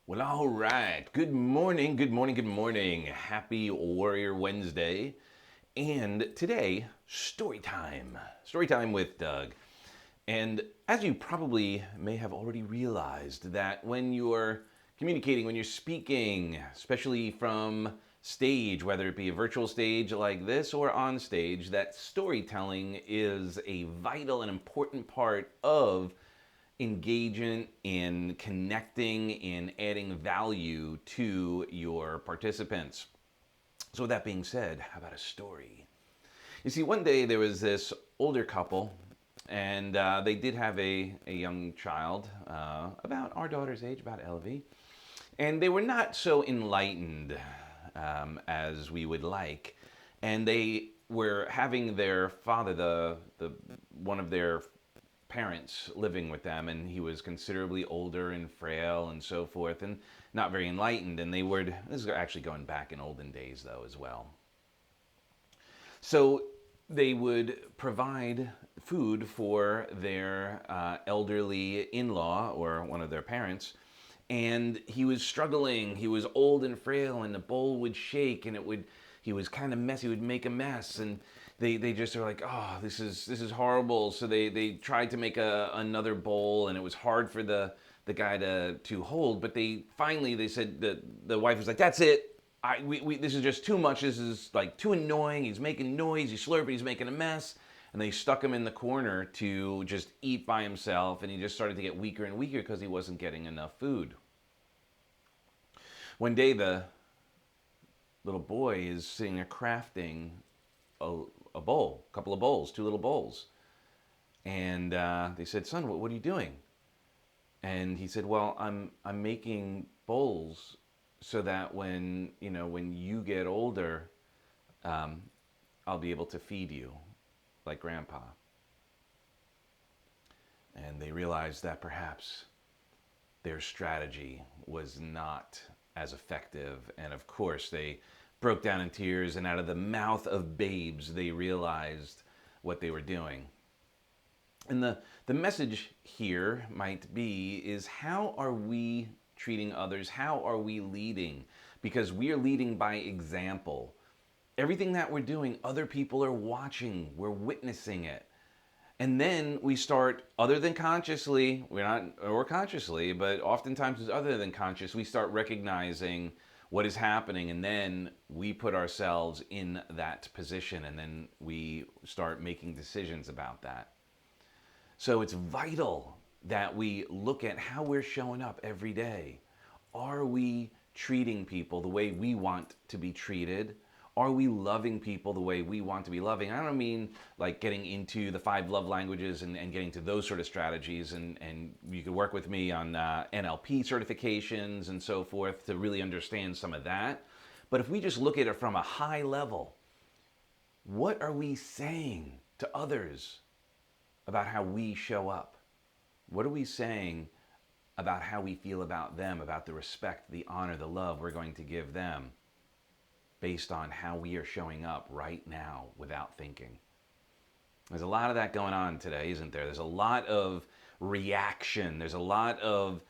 Well, all right. Good morning, good morning, good morning. Happy Warrior Wednesday. And today, story time. Story time with Doug. And as you probably may have already realized, that when you're communicating, when you're speaking, especially from stage, whether it be a virtual stage like this or on stage, that storytelling is a vital and important part of engaging in connecting in adding value to your participants. So with that being said, how about a story? You see, one day there was this older couple, and they did have a young child, about our daughter's age, about Elvie, and they were not so enlightened as we would like, and they were having their father, the one of their parents living with them, and he was considerably older and frail and so forth, and not very enlightened. And they were, this is actually going back in olden days though as well. So they would provide food for their elderly in-law or one of their parents, and he was struggling. He was old and frail, and the bowl would shake, and it would. He was kind of messy. He would make a mess, and they just are like, oh, this is horrible. So they tried to make another bowl, and it was hard for the guy to hold. But they said that the wife was like, that's it. This is just too much. This is like too annoying. He's making noise. He's slurping. He's making a mess. And they stuck him in the corner to just eat by himself. And he just started to get weaker and weaker because he wasn't getting enough food. One day, the little boy is sitting there crafting a bowl, a couple of bowls, two little bowls. And they said, son, what are you doing? And he said, well, I'm making bowls so that when you get older, um, I'll be able to feed you like grandpa. And they realized that perhaps their strategy was not as effective. And of course, they broke down in tears, and out of the mouth of babes, they realized what they were doing. And the message here might be is, how are we treating others? How are we leading? Because we are leading by example. Everything that we're doing, other people are watching, we're witnessing it. And then we start, other than consciously, we're not, or consciously, but oftentimes it's other than conscious, we start recognizing what is happening, and then we put ourselves in that position, and then we start making decisions about that. So it's vital that we look at how we're showing up every day. Are we treating people the way we want to be treated? Are we loving people the way we want to be loving? I don't mean like getting into the 5 love languages and getting to those sort of strategies. And you could work with me on NLP certifications and so forth to really understand some of that. But if we just look at it from a high level, what are we saying to others about how we show up? What are we saying about how we feel about them, about the respect, the honor, the love we're going to give them, based on how we are showing up right now without thinking? There's a lot of that going on today, isn't there? There's a lot of reaction. There's a lot of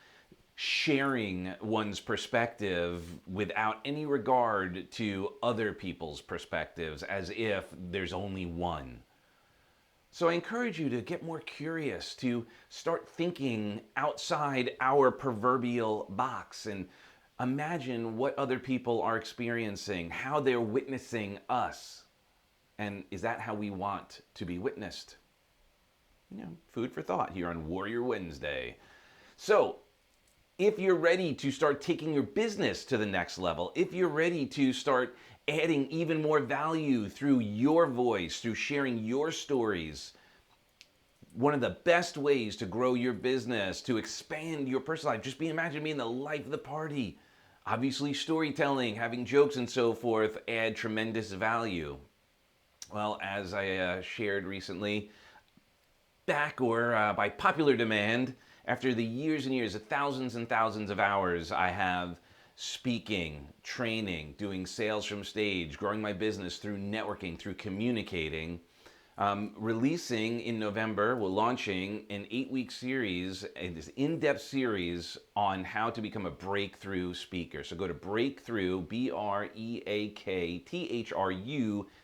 sharing one's perspective without any regard to other people's perspectives, as if there's only one. So I encourage you to get more curious, to start thinking outside our proverbial box, and imagine what other people are experiencing, how they're witnessing us. And is that how we want to be witnessed? Food for thought here on Warrior Wednesday. So, if you're ready to start taking your business to the next level, if you're ready to start adding even more value through your voice, through sharing your stories, one of the best ways to grow your business, to expand your personal life, imagine being the life of the party. Obviously, storytelling, having jokes and so forth add tremendous value. Well, as I shared recently, by popular demand, after the years and years of thousands and thousands of hours I have speaking, training, doing sales from stage, growing my business through networking, through communicating, Releasing in November, we're launching an 8-week series, this in-depth series on how to become a breakthrough speaker. So go to breakthrough, BREAKTHRU,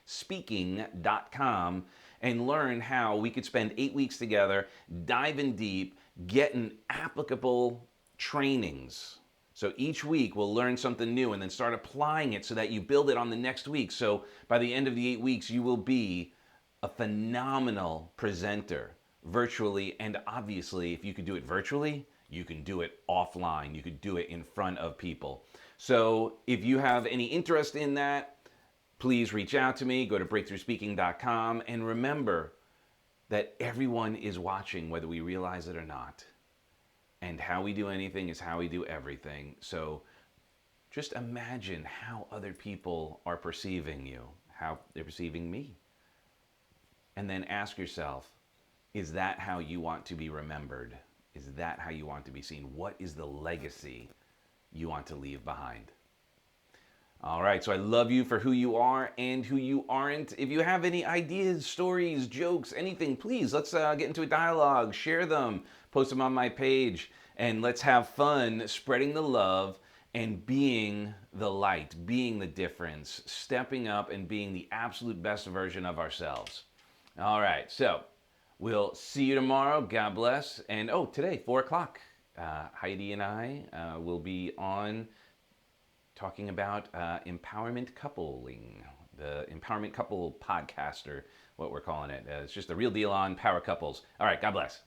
speaking.com, and learn how we could spend 8 weeks together, dive in deep, getting applicable trainings. So each week we'll learn something new and then start applying it so that you build it on the next week. So by the end of the 8 weeks, you will be a phenomenal presenter virtually, and obviously if you could do it virtually, you can do it offline. You could do it in front of people. So if you have any interest in that, please reach out to me. Go to breakthroughspeaking.com, and remember that everyone is watching, whether we realize it or not. And how we do anything is how we do everything. So just imagine how other people are perceiving you, how they're perceiving me. And then ask yourself, is that how you want to be remembered? Is that how you want to be seen? What is the legacy you want to leave behind? All right, so I love you for who you are and who you aren't. If you have any ideas, stories, jokes, anything, please, let's get into a dialogue, share them, post them on my page, and let's have fun spreading the love and being the light, being the difference, stepping up and being the absolute best version of ourselves. All right, so we'll see you tomorrow. God bless. And today, 4 o'clock, Heidi and I will be on talking about empowerment coupling, the Empowerment Couple podcast, or what we're calling it. It's just a real deal on power couples. All right, God bless.